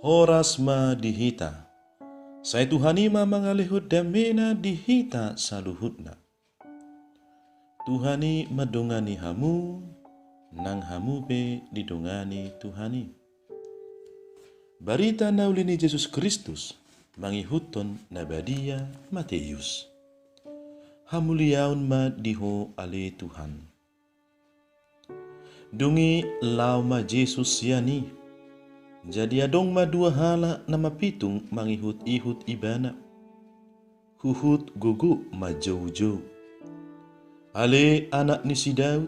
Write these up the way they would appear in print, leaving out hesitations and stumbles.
Oras ma dihita. Sai Tuhani ma mangalihut damena dihita saluhutna. Tuhani madongani hamu, nang hamu be didongani Tuhani. Barita naulini Yesus Kristus, mangihuton na badia Mateus. Hamuliaun ma diho ale Tuhan. Dungi lau ma Yesus yani. Jadi adong ma dua hala na mapitung mangihut-ihut ibana. Huhut gugu ma jau-jau. Ale anak ni si Daud,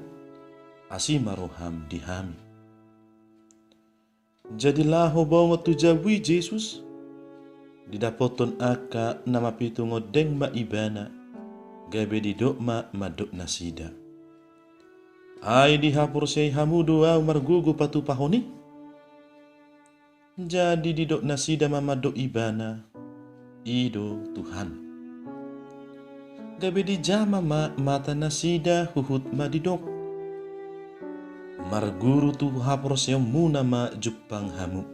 asimaroham dihami. Jadi laho bongo tu jawi Yesus, didapoton aka na mapitung odeng ma ibana, gabe didok ma madok nasida. Ai dihapur sei hamudu au margugu patu pahoni. Jadi didok nasida mamadok ibana, ido Tuhan. Gabe di jama ma mata nasida huhut ma didok. Marguru tu hapur sei muna ma jupang hamu.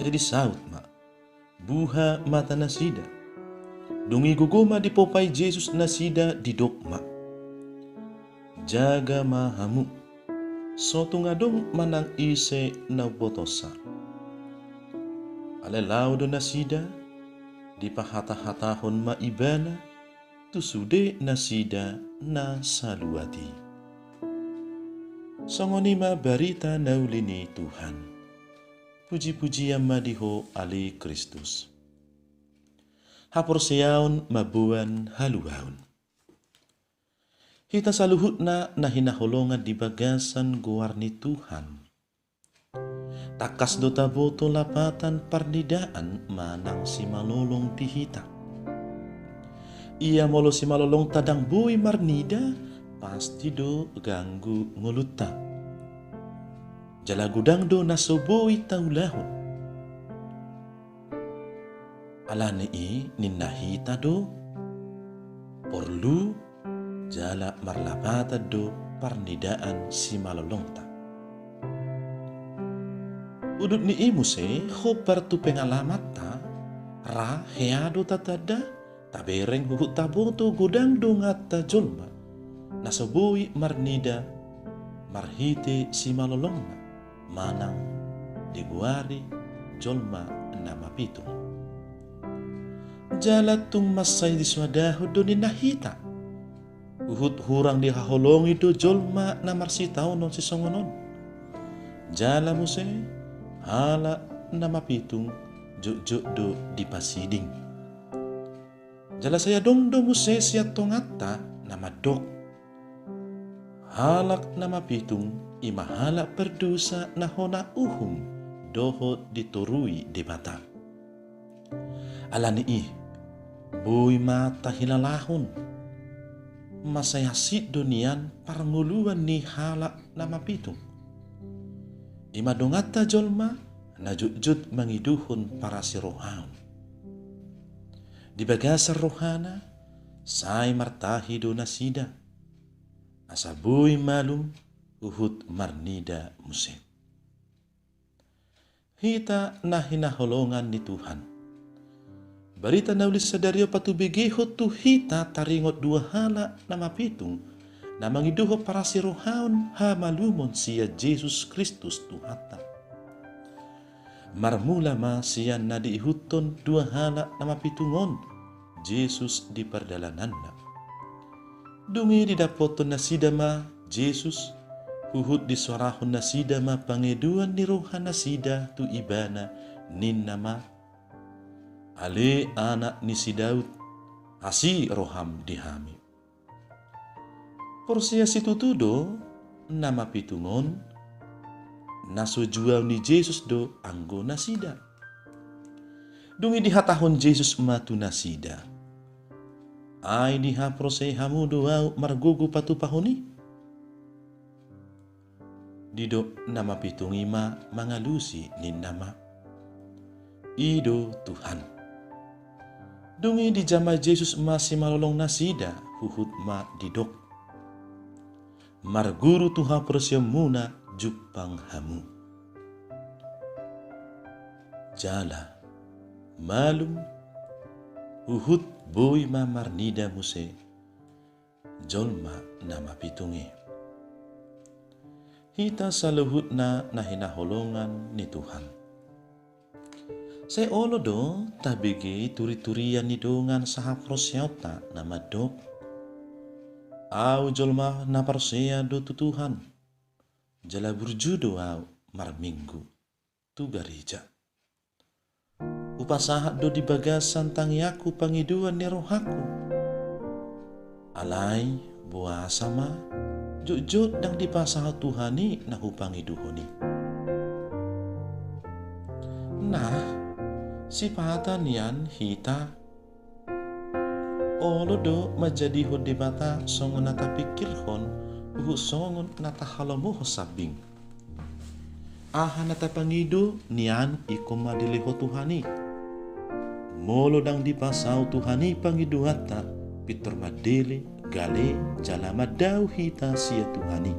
Jadi saut ma, buha mata nasida. Dungi guguma dipopai Yesus nasida didok ma. Jaga ma hamu. Sotu ngadong manang ise na botosa. Ale laudo nasida, dipahata-hatahon ma ibana, tusude nasida na saluati. Songoni ma barita naulini Tuhan. Puji-pujian madiho ali Kristus. Hapor siyaon mabuan haluhaun. Hita saluhutna na hinaholongan di bagasan guarni Tuhan. Takas do taboto lapatan parnidaan manang si malolong dihita. Ia molo si malolong tadang bui marnida pasti do ganggu nguluta. Jala gudang do nasoboi taulahon. Alani ninahita do porlu jala marlapata do parnidaan si malolongta. Udut ni imuse hopar tu pengalamat ta ra heado tatada tabereng huhut taboto gudang do ngata jolma nasoboi marnida marhite si malolongna manang diguari jolma nama pitung. Jala tung masay di swadaho do ni nahita. Uhut hurang di haholongi do jolma na marsitaw non si songonon. Jala mo se hala na mapitung juk do di pasiding. Jala saya dong do mo se siya tongata na madok. Halak na mapitung imahala perdusa na hona uhum doho diturui di mata. Alani buy mata hilalahon. Masayasit dunian parnguluan ni hala na mapitung. Imadongata jolma na jujut mangiduhon para si rohaun. Di bagasar rohana, say martahi do nasida. Asabuy malum uhut marnida musim. Hita na hinaholongan ni Tuhan. Barita naulis sa daryo patubigihot tu hita taringot dua hala na mapitung na mangiduho para si rohaun ha malumon siya Jesus Kristus tuhata. Marmula ma siya na diihuton dua hala na mapitungon Jesus di perdalananna. Dungi didapoton na sidama Jesus huhut di suarahon na sidama pangeduan ni rohan na sida tu ibana nin nama ale anak ni si Daud, asi roham dihami. Porsia situtudo, nama pitungon, nasujual ni Jesus do anggo nasida. Dungi dihatahon Jesus matu nasida. Ay dihaprosay hamudo au margugu patu pahoni. Dido nama pitungi ma mangalusi ni nama. Ido Tuhan. Dungi di jama Jesus masih malolong nasida huhut ma didok. Marguru tuha persiamuna jupang hamu. Jala malum uhut boy mamarnida muse jolma nama pitungi. Hita saluhut na hinaholongan ni Tuhan. Saya olo do tabigi turi-turian ni dongan saha prosyauta nama dok. Au jolma na parsia do tu Tuhan. Jala burjudo au marminggu tu garija. Upasahat do di bagasan tangiaku pangiduan ni rohaku. Alai buah sama jujut dang dipasahat Tuhani na hupangiduhoni. Nah, sipatan yan hita olo do majadi hod di bata songon nata pikirhon uhu songon nata halamoho sabing. Aha nata pangidu nian iko madiliho Tuhani. Molo dang dipasau Tuhani pangidu hata pitor madili gale jalama dau hita sia Tuhani.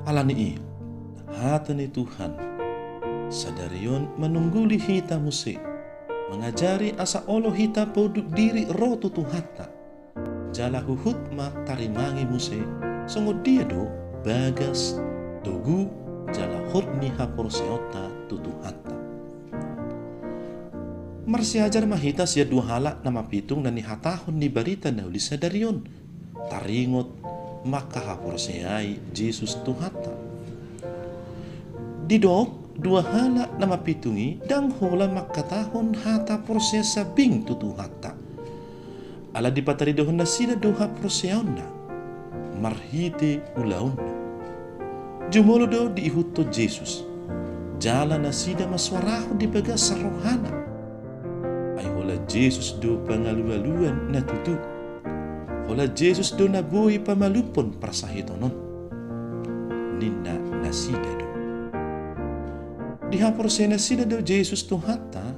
Alani i hatani Tuhan sadarion menungguli hita muse mengajari asa olo hita poduk diri roh tutu hatta jala huhut ma tarimangi muse songo dia do bagas togu jala hotni hapor seota tutu hatta marsi ajar mahita sia dua halak nama pitung dan ni hatahon ni barita na uli sadarion taringot maka hapor seai Jesus tu hatta didok dua halak nama pitungi dang hola makatahon hata prosesa bing tutu hatta ala dipatari dohon na sida doha proseona marhite ulauna jumolo do diihuto Jesus jala na sida maswaraho di bagas sarohana ay hola Jesus do pangalu-aluan na tutu hola Jesus do nabuhi pamalupon prasahitonon nina nasida do dihapor sena sida do Jesus tu hatta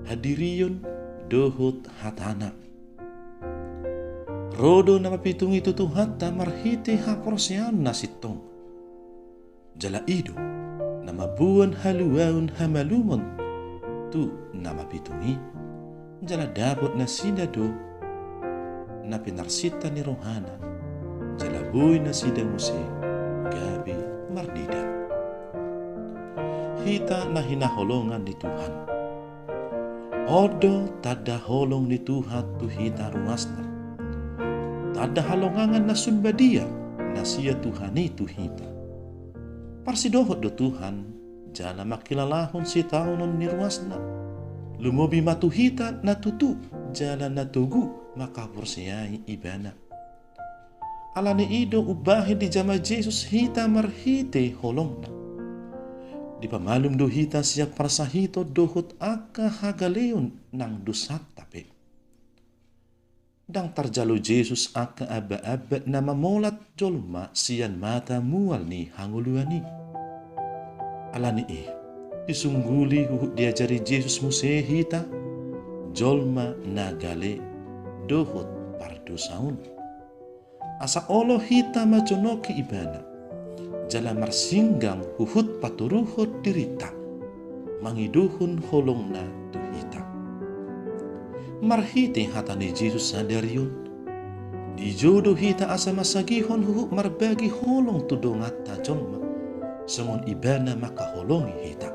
hadirion dohot hatana rodo nama pitung itu tu hatta marhite hapor sean nasitong jala ido nama buan haluaun hamalumon tu nama pitungi jala dabot na sida do na pinarsita ni rohana jala boy na sida muse gabi mardida hita na hinaholongan ni Tuhan odo tada holong ni Tuhan tu hita ruasna tada halongangan na sunbadia na siya Tuhani tu hita parsidohot do Tuhan jala makilalahon si taonon ni ruasna lumobi matuhita na tutu jala na tugu makapursiyai ibana alani ido ubahin di jama Jesus hita marhite holongna di pamalum do hita siya parsahito dohot aka hagaleon nang dusat tape dang tarjalo Jesus aka aba-aba na mamolat jolma siyan mata mual ni hanguluani alani isungguli huhut diajari Jesus muse hita jolma nagale dohot pardosaun asa olo hita majonoki ibana jala marsinggang huhut paturuhot dirita mangiduhun holong na tuhita marhite hatani Jesus sadarion dijodo hita asa masagihon huhut marbagi holong tudongata jolma semon ibana maka holongi hita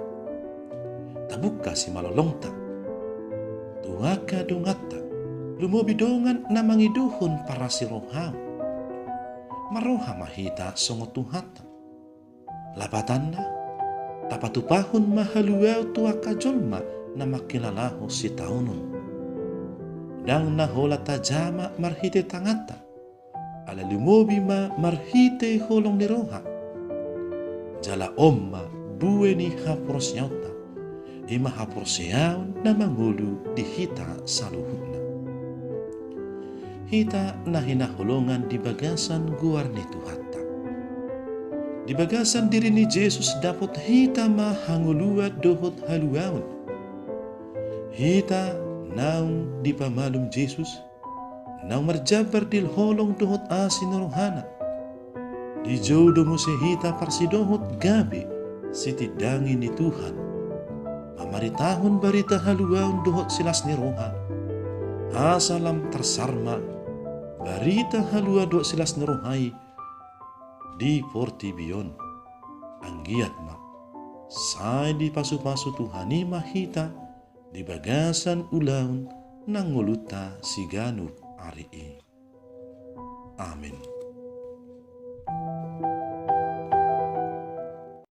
tabuka si malolongta tuaka dongata lumobidongan na mangiduhon para si roham maroha mahita songo tuhata lapatanna tapatupahon mahaluaw tuaka jolma na makilalaho si taunon dang nahola tajama marhite tangata ala lumobi ma marhite holong ni roha jala omma buwe ni haprosyauta ima haprosyaun na mangulu di hita saluhutna hita na hinaholongan di bagasan guar ni Tuhatta di bagasan diri ni Jesus dapat hita mahanguluat dohot haluaun hita naung di pamalum Jesus naung marjabar dil holong dohot asin rohana di jodoh mo si hita parsidohot gabi sitidangi ni Tuhan Pamaritahon barita haluan dohot silas ni roha. Asalam tersarma barita halua dohot silas ni rohai di Portibion. Anggiat mak, sai di pasu-pasu Tuhani mahita di bagasan ulaun nanguluta siganu ari. Amin.